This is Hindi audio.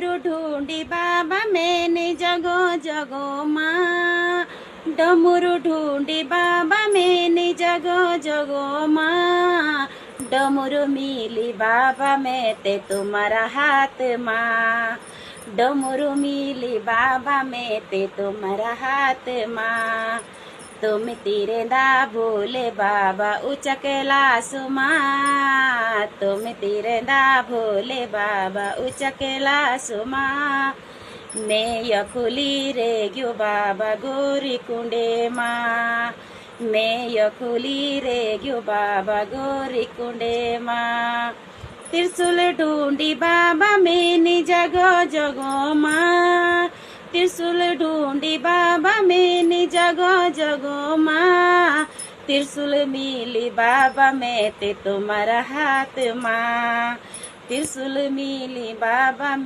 डमरू ढूंढी बाबा मैंने जगो जगो माँ। डमरू ढूंढी बाबा मैंने जगो जगो माँ। डमरू मिली बाबा मैं ते तुम्हारा हाथ माँ। डमरू मिली बाबा मैं ते तुम्हारा हाथ माँ। तुम तीरे दा भोले बाबा उचकला सुमा। तुम तीरे दा भोले बाबा उचकला सुमा। मैं यखुली रे ग्यो बाबा गोरी कुंडे माँ। मैं यखुली रे ग्यो बाबा गोरी कुंडे माँ। त्रिशूल ढूंढी बाबा मैंने जगो जगो माँ। त्रिशूल ढूंढी बाबा मैंने जगो जगो माँ। त्रिशूल मिली बाबा मैं ते तुम्हारा हाथ माँ। त्रिशूल मिली बाबा।